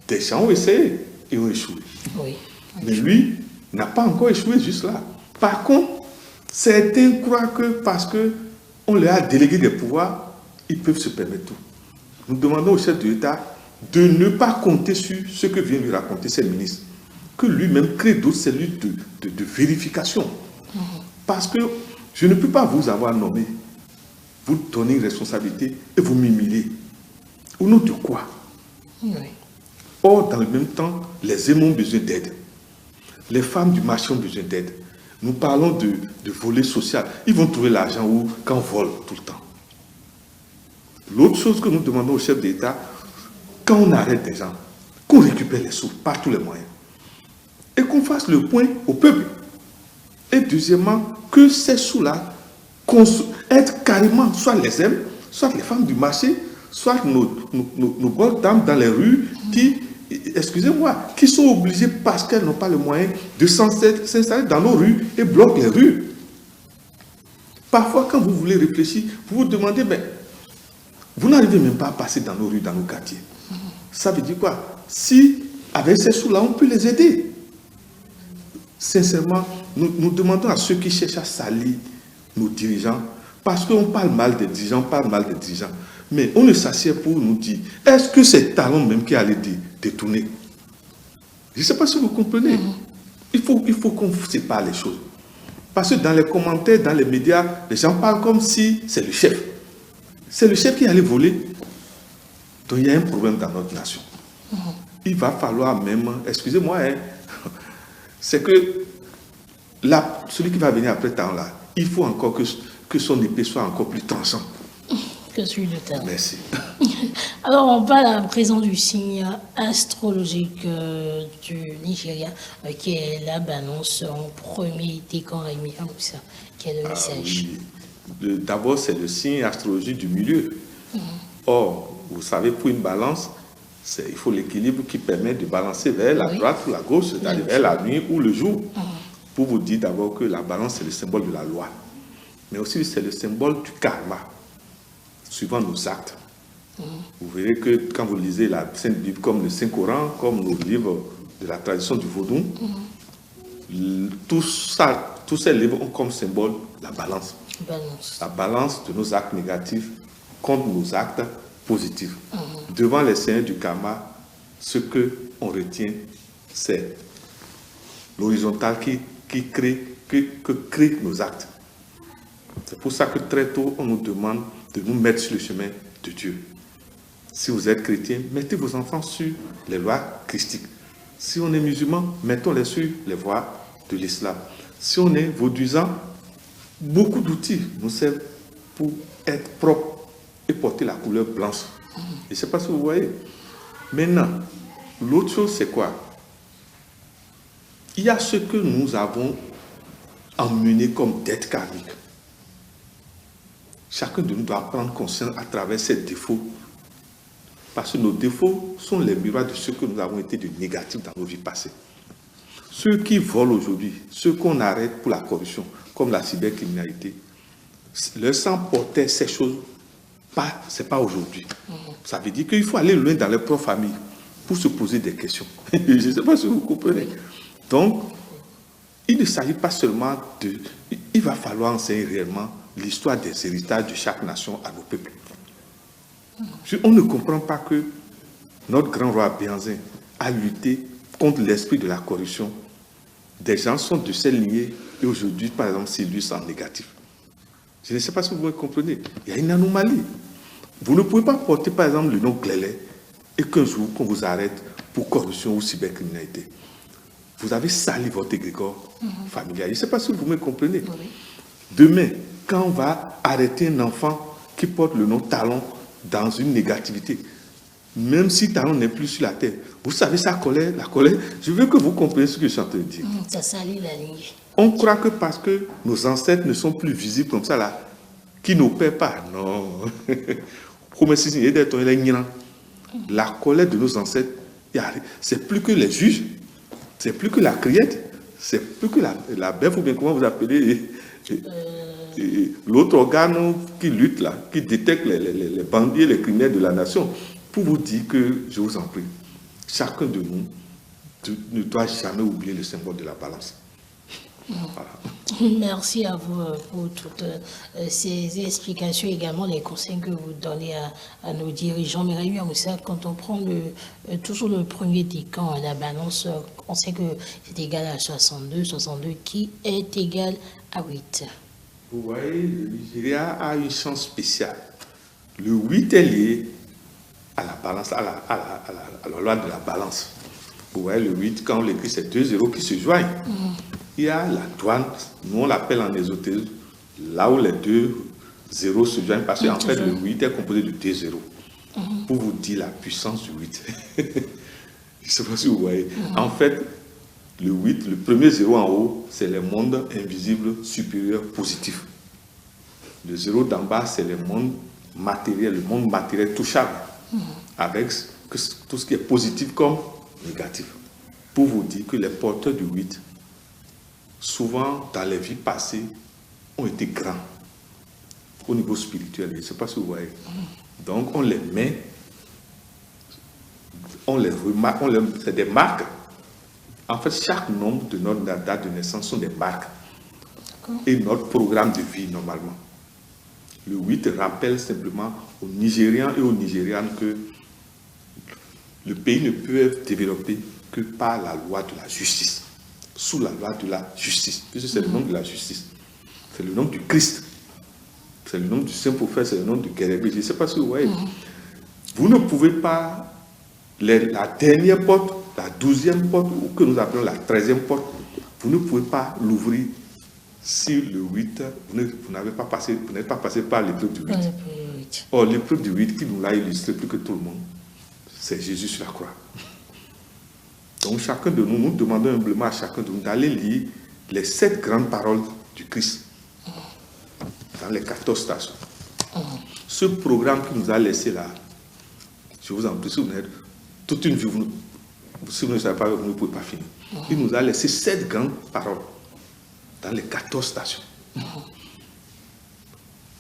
S2: Des gens ont essayé et ont échoué. Oui. Mais lui n'a pas encore échoué juste là. Par contre, certains croient que parce qu'on leur a délégué des pouvoirs, ils peuvent se permettre tout. Nous demandons au chef de l'État de ne pas compter sur ce que vient lui raconter ses ministres. Que lui-même crée d'autres cellules de vérification. Parce que je ne peux pas vous avoir nommé, vous donner une responsabilité et vous m'humilier. Au nom de quoi? Oui. Or, dans le même temps, les hommes ont besoin d'aide. Les femmes du marché ont besoin d'aide. Nous parlons de volet social. Ils vont trouver l'argent où quand on vole tout le temps. L'autre chose que nous demandons au chef d'État, quand on arrête des gens, qu'on récupère les sous par tous les moyens. Et qu'on fasse le point au peuple. Et deuxièmement, que ces sous-là être carrément soit les hommes, soit les femmes du marché, soit nos bonnes dames dans les rues qui, excusez-moi, qui sont obligées parce qu'elles n'ont pas le moyen de s'installer dans nos rues et bloquent les rues. Parfois, quand vous voulez réfléchir, vous vous demandez, mais vous n'arrivez même pas à passer dans nos rues, dans nos quartiers. Ça veut dire quoi? Si, avec ces sous-là, on peut les aider. Sincèrement, nous demandons à ceux qui cherchent à salir nos dirigeants, parce qu'on parle mal des dirigeants, mais on ne s'assied pour nous dire, est-ce que c'est Talon même qui allait détourner? Je ne sais pas si vous comprenez. Il faut qu'on sépare les choses. Parce que dans les commentaires, dans les médias, les gens parlent comme si c'est le chef. C'est le chef qui allait voler. Donc il y a un problème dans notre nation. Il va falloir même, excusez-moi, c'est que celui qui va venir après Talon là, il faut encore que son épée soit encore plus tranchante.
S1: Que celui de Talon.
S2: Merci.
S1: Alors, on parle à présent du signe astrologique du Nigeria, qui est la balance en premier décan Rémi Amoussa, qui est le message.
S2: Oui. D'abord, c'est le signe astrologique du milieu. Or, vous savez, pour une balance, il faut l'équilibre qui permet de balancer vers la droite ou la gauche, c'est-à-dire vers la nuit ou le jour. Pour vous dire d'abord que la balance, c'est le symbole de la loi. Mais aussi, c'est le symbole du karma, suivant nos actes. Vous verrez que quand vous lisez la Sainte Bible, comme le Saint-Coran, comme nos livres de la tradition du vaudou, tous ces livres ont comme symbole la balance. La balance de nos actes négatifs contre nos actes positifs. Devant les seigneurs du karma, ce qu'on retient, c'est l'horizontale qui crée nos actes. C'est pour ça que très tôt, on nous demande de nous mettre sur le chemin de Dieu. Si vous êtes chrétien, mettez vos enfants sur les lois christiques. Si on est musulman, mettons-les sur les voies de l'islam. Si on est vaudouisant, beaucoup d'outils nous servent pour être propre et porter la couleur blanche. Et je ne sais pas si vous voyez. Maintenant, l'autre chose, c'est quoi? Il y a ce que nous avons emmené comme dette karmique. Chacun de nous doit prendre conscience à travers ses défauts. Parce que nos défauts sont les miroirs de ce que nous avons été de négatif dans nos vies passées. Ceux qui volent aujourd'hui, ceux qu'on arrête pour la corruption, comme la cybercriminalité, leur sang portait ces choses, ce n'est pas aujourd'hui. Ça veut dire qu'il faut aller loin dans leur propre famille pour se poser des questions. Je ne sais pas si vous comprenez. Donc, il ne s'agit pas seulement de... Il va falloir enseigner réellement l'histoire des héritages de chaque nation à nos peuples. On ne comprend pas que notre grand roi Béhanzin a lutté contre l'esprit de la corruption. Des gens sont de cette lignée et aujourd'hui, par exemple, s'illustrent en négatif. Je ne sais pas si vous me comprenez. Il y a une anomalie. Vous ne pouvez pas porter, par exemple, le nom Clélé et qu'un jour, qu'on vous arrête pour corruption ou cybercriminalité. Vous avez sali votre égrégore familial. Je ne sais pas si vous me comprenez. Oui. Demain, quand on va arrêter un enfant qui porte le nom Talon dans une négativité, même si Talon n'est plus sur la terre, vous savez sa colère, la colère, je veux que vous compreniez ce que je suis en train de dire.
S1: Ça salit la ligne.
S2: On croit que parce que nos ancêtres ne sont plus visibles comme ça, là, qui n'opèrent pas. Non. La colère de nos ancêtres, c'est plus que les juges, c'est plus que la criette, c'est plus que la bête, ou bien comment vous appelez, l'autre organe qui lutte là, qui détecte les bandits, les criminels de la nation. Pour vous dire que, je vous en prie, chacun de nous ne doit jamais oublier le symbole de la balance.
S1: Voilà. Merci à vous pour toutes ces explications, également les conseils que vous donnez à nos dirigeants. Mais Rémi Amoussa, quand on prend toujours le premier décan à la balance, on sait que c'est égal à 62 qui est égal à 8.
S2: Vous voyez, le Nigeria a une chance spéciale. Le 8 est lié à la balance, à la loi de la balance. Vous voyez, le 8, quand on l'écrit, c'est 2 zéros qui se joignent. Il y a la douane, nous on l'appelle en ésotérisme, là où les 2 zéros se joignent, parce qu'en fait, le 8 est composé de 2 zéros. Pour vous dire la puissance du 8. Je ne sais pas si vous voyez. En fait, le 8, le premier zéro en haut, c'est le monde invisible supérieur positif. Le zéro d'en bas, c'est le monde matériel touchable, avec tout ce qui est positif comme négatif. Pour vous dire que les porteurs du 8, souvent dans les vies passées, ont été grands au niveau spirituel. Je ne sais pas si vous voyez. Donc on les met, on les remarque, c'est des marques. En fait, chaque nombre de notre date de naissance sont des marques. Et notre programme de vie, normalement. Le 8 rappelle simplement aux Nigérians et aux Nigérianes que le pays ne peut être développé que par la loi de la justice. Sous la loi de la justice. Puisque c'est le nom de la justice. C'est le nom du Christ. C'est le nom du Saint-Prophète, c'est le nom du Guérébé. Je ne sais pas si vous voyez. Vous ne pouvez pas, la dernière porte, la 12e porte, ou que nous appelons la 13e porte, vous ne pouvez pas l'ouvrir si le 8, vous n'êtes pas passé par l'épreuve du 8. Or, l'épreuve du 8 qui nous l'a illustré plus que tout le monde, c'est Jésus sur la croix. Donc, chacun de nous, nous demandons humblement à chacun de nous d'aller lire les 7 grandes paroles du Christ dans les 14 stations. Ce programme qui nous a laissé là, je vous en prie, si vous n'êtes toute une vie, si vous ne savez pas, vous ne pouvez pas finir. Il nous a laissé 7 grandes paroles dans les 14 stations.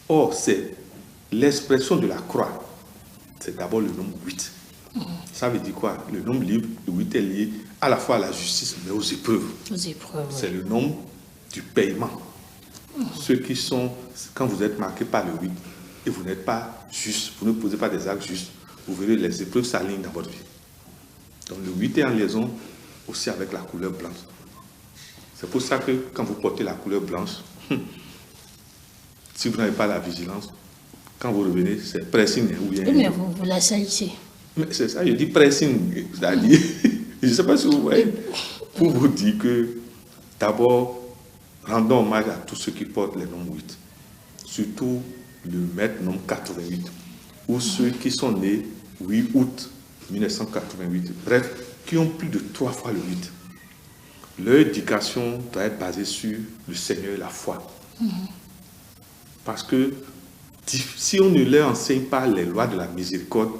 S2: Or, c'est l'expression de la croix. C'est d'abord le nombre 8. Ça veut dire quoi? Le nombre libre, le 8 est lié à la fois à la justice, mais aux épreuves. C'est le nombre du paiement. Ceux qui sont, quand vous êtes marqué par le 8 et vous n'êtes pas juste, vous ne posez pas des actes justes, vous verrez les épreuves s'alignent dans votre vie. Donc le 8 est en liaison aussi avec la couleur blanche. C'est pour ça que quand vous portez la couleur blanche, si vous n'avez pas la vigilance, quand vous revenez, c'est pressing.
S1: Oui, mais vous la salissez.
S2: Mais c'est ça, je dis pressing, c'est-à-dire, je ne sais pas si vous voyez, pour vous dire que d'abord, rendons hommage à tous ceux qui portent les nombres 8, surtout le maître nombre 88, ou ceux qui sont nés 8 août 1988, bref, qui ont plus de 3 fois le 8. Leur éducation doit être basée sur le Seigneur et la foi. Parce que si on ne leur enseigne pas les lois de la miséricorde,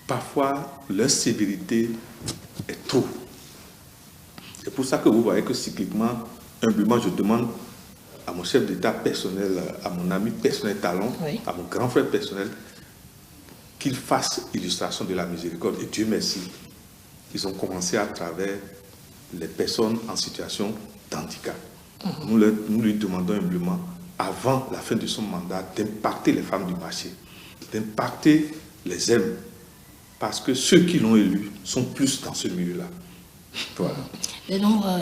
S2: parfois leur sévérité est trop. C'est pour ça que vous voyez que cycliquement, humblement, je demande à mon chef d'État personnel, à mon ami personnel Talon,
S1: Oui.
S2: à mon grand frère personnel, qu'ils fassent illustration de la miséricorde. Et Dieu merci, ils ont commencé à travers les personnes en situation d'handicap. Nous lui demandons humblement, avant la fin de son mandat, d'impacter les femmes du marché, d'impacter les hommes, parce que ceux qui l'ont élu sont plus dans ce milieu-là. Voilà.
S1: Le nombre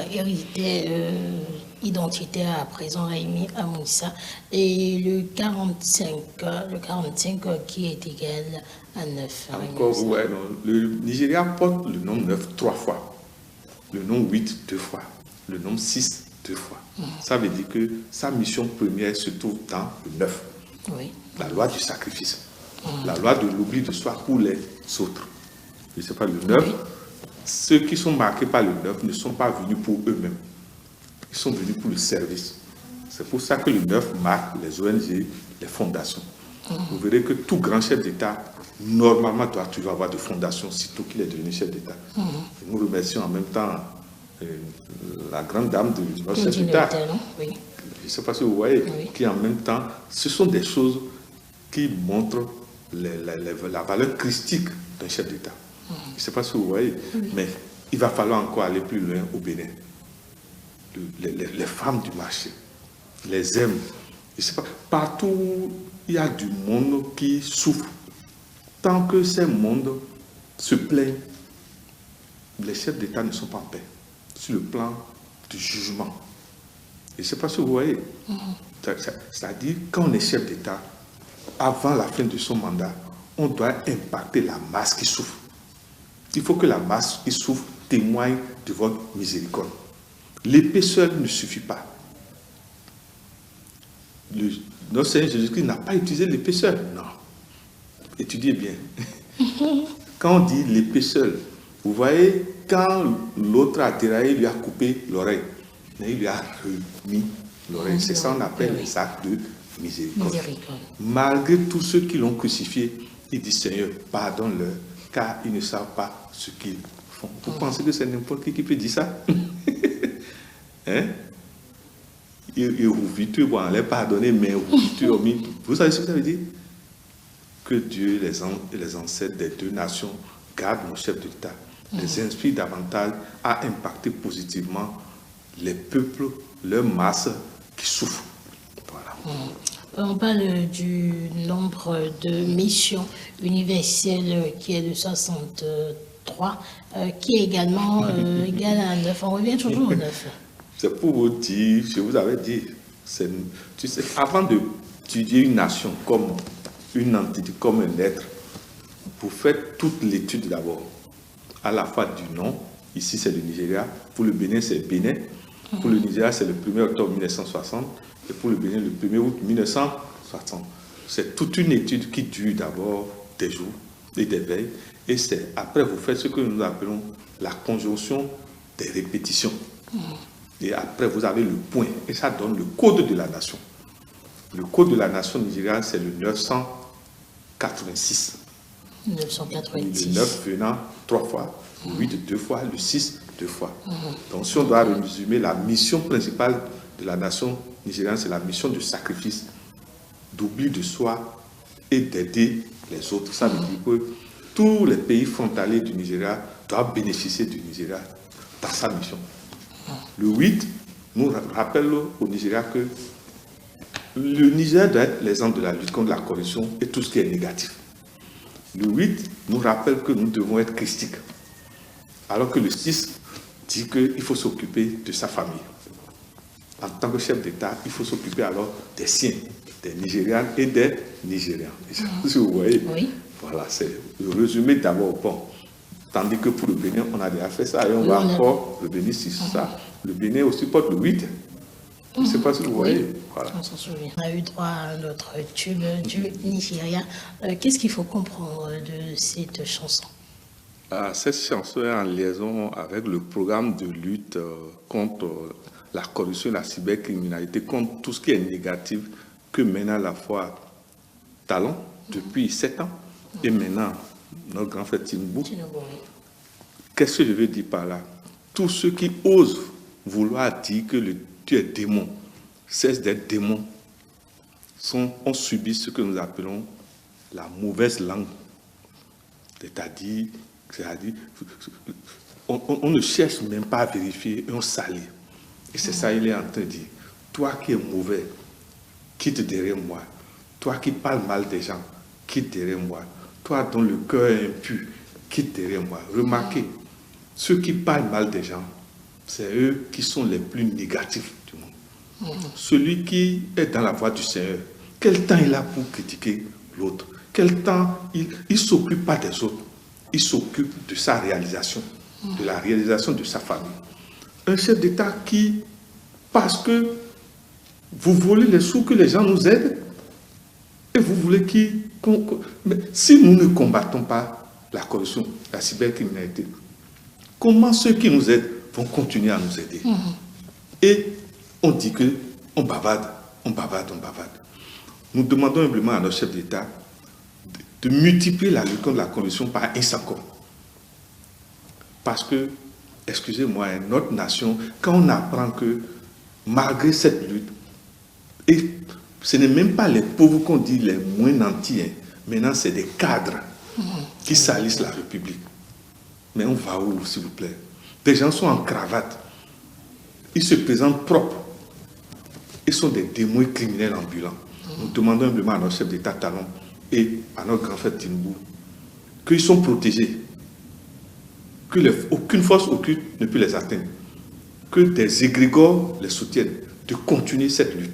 S1: identitaire à présent Raimi Amoussa et le 45 qui est égal à 9.
S2: Encore, ouais, non, le Nigeria porte le nombre 9 3 fois, le nombre 8 2 fois, le nombre 6 2 fois. Ça veut dire que sa mission première se trouve dans le 9,
S1: Oui.
S2: la loi du sacrifice, la loi de l'oubli de soi pour les autres. Je ne sais pas, le 9, ceux qui sont marqués par le 9 ne sont pas venus pour eux-mêmes, ils sont venus pour le service. C'est pour ça que le 9 marque les ONG, les fondations. Vous verrez que tout grand chef d'État, normalement, doit toujours avoir de fondations, surtout qu'il est devenu chef d'État. Et nous remercions en même temps la grande dame de notre chef d'État.
S1: Oui.
S2: Je ne sais pas si vous voyez,
S1: Oui.
S2: qui en même temps, ce sont des choses qui montrent la valeur christique d'un chef d'État. Je ne sais pas si vous voyez, mais il va falloir encore aller plus loin au Bénin. Les femmes du marché, les hommes, je sais pas, partout il y a du monde qui souffre. Tant que ces mondes se plaignent, les chefs d'État ne sont pas en paix sur le plan du jugement. Je ne sais pas si vous voyez. C'est-à-dire, quand on est chef d'État, avant la fin de son mandat, on doit impacter la masse qui souffre. Il faut que la masse qui souffre témoigne de votre miséricorde. L'épée seule ne suffit pas. Notre Seigneur Jésus-Christ n'a pas utilisé l'épée seule. Non. Étudiez bien. Quand on dit l'épée seule, vous voyez, quand l'autre a déraillé, il lui a coupé l'oreille. Mais il lui a remis l'oreille. C'est ça qu'on appelle les actes de miséricorde. Malgré tous ceux qui l'ont crucifié, il dit, Seigneur, pardonne-leur, car ils ne savent pas ce qu'ils font. Vous pensez que c'est n'importe qui peut dire ça? Hein? Et vous allez pardonner, mais vous savez ce que ça veut dire? Que Dieu, les ancêtres des deux nations, gardent nos chefs d'État, les inspirent davantage à impacter positivement les peuples, leurs masses qui souffrent. Voilà.
S1: On parle du nombre de missions universelles qui est de 63, qui est également égal à 9. On revient toujours au 9.
S2: C'est pour vous dire, je vous avais dit, tu sais, avant d'étudier une nation comme une entité, comme un être, vous faites toute l'étude d'abord, à la fois du nom, ici c'est le Nigeria, pour le Bénin c'est Bénin, pour le Nigeria c'est le 1er octobre 1960, et pour le Bénin le 1er août 1960. C'est toute une étude qui dure d'abord des jours et des veilles, et c'est après vous faites ce que nous appelons la conjonction des répétitions. Et après, vous avez le point. Et ça donne le code de la nation. Le code de la nation nigériane, c'est le 986.
S1: 986.
S2: Le 9 venant 3 fois, le 8 2 fois, le 6 2 fois. Donc, si on doit résumer la mission principale de la nation nigériane, c'est la mission de sacrifice, d'oubli de soi et d'aider les autres. Ça veut dire que tous les pays frontaliers du Nigeria doivent bénéficier du Nigeria dans sa mission. Le 8 nous rappelle au Nigeria que le Nigeria doit être l'exemple de la lutte contre la corruption et tout ce qui est négatif. Le 8 nous rappelle que nous devons être christiques. Alors que le 6 dit qu'il faut s'occuper de sa famille. En tant que chef d'État, il faut s'occuper alors des siens, des Nigérianes et des Nigérians. Si vous voyez, voilà, c'est le résumé d'abord. Bon. Tandis que pour le Bénin, on a déjà fait ça et on va encore le Bénin sur ça. Le Bénin aussi porte le 8. Je ne sais pas si vous voyez. Voilà.
S1: On s'en souvient. On a eu droit à notre tube du Nigeria. Qu'est-ce qu'il faut comprendre de cette chanson?
S2: Cette chanson est en liaison avec le programme de lutte contre la corruption et la cybercriminalité, contre tout ce qui est négatif que mène à la fois Talon depuis 7 ans et maintenant notre grand frère Tinubu. Qu'est-ce que je veux dire par là? Tous ceux qui osent vouloir dire que tu es démon, des démons ont subi ce que nous appelons la mauvaise langue. C'est-à-dire on ne cherche même pas à vérifier et on salit. Et c'est ça, il est en train de dire. Toi qui es mauvais, quitte derrière moi. Toi qui parles mal des gens, quitte derrière moi. Toi dont le cœur est impur, quitte derrière moi. Remarquez, ceux qui parlent mal des gens, c'est eux qui sont les plus négatifs du monde. Celui qui est dans la voie du Seigneur, quel temps il a pour critiquer l'autre? Quel temps il ne s'occupe pas des autres? Il s'occupe de sa réalisation, de la réalisation de sa famille. Un chef d'État qui, parce que vous volez les sous que les gens nous aident, et vous voulez mais si nous ne combattons pas la corruption, la cybercriminalité, comment ceux qui nous aident vont continuer à nous aider? Et on dit qu'on bavarde, on bavarde, on bavarde. Nous demandons humblement à nos chefs d'État de multiplier la lutte contre la corruption par un encore. Parce que, excusez-moi, notre nation, quand on apprend que malgré cette lutte, et ce n'est même pas les pauvres qu'on dit les moins nantis, maintenant c'est des cadres qui salissent la République. Mais on va où, s'il vous plaît? Des gens sont en cravate, ils se présentent propres, ils sont des démons criminels ambulants. Nous demandons humblement à notre chef d'État Talon et à notre grand frère Tinubu qu'ils sont protégés, que aucune force occulte ne peut les atteindre, que des égrégores les soutiennent de continuer cette lutte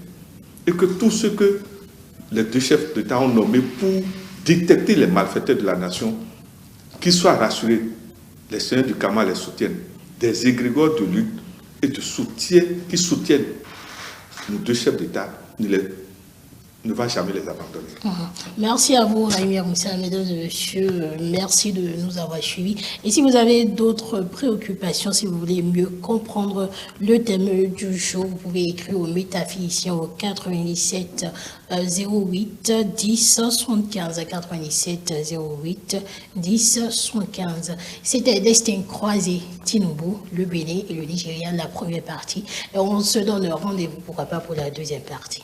S2: et que tous ceux que les deux chefs d'État ont nommés pour détecter les malfaiteurs de la nation, qu'ils soient rassurés, les seigneurs du Kama les soutiennent, des égrégores de lutte et de soutien qui soutiennent nos deux chefs d'État ne va jamais les abandonner.
S1: Merci à vous, Raïmir Moussa, mesdames et messieurs. Merci de nous avoir suivis. Et si vous avez d'autres préoccupations, si vous voulez mieux comprendre le thème du jour, vous pouvez écrire au métaphysicien au 97 08 10 75 97 08 10 75. C'était Destin croisé, Tinubu, le Bénin et le Nigeria, la première partie. Et on se donne rendez-vous, pourquoi pas, pour la deuxième partie.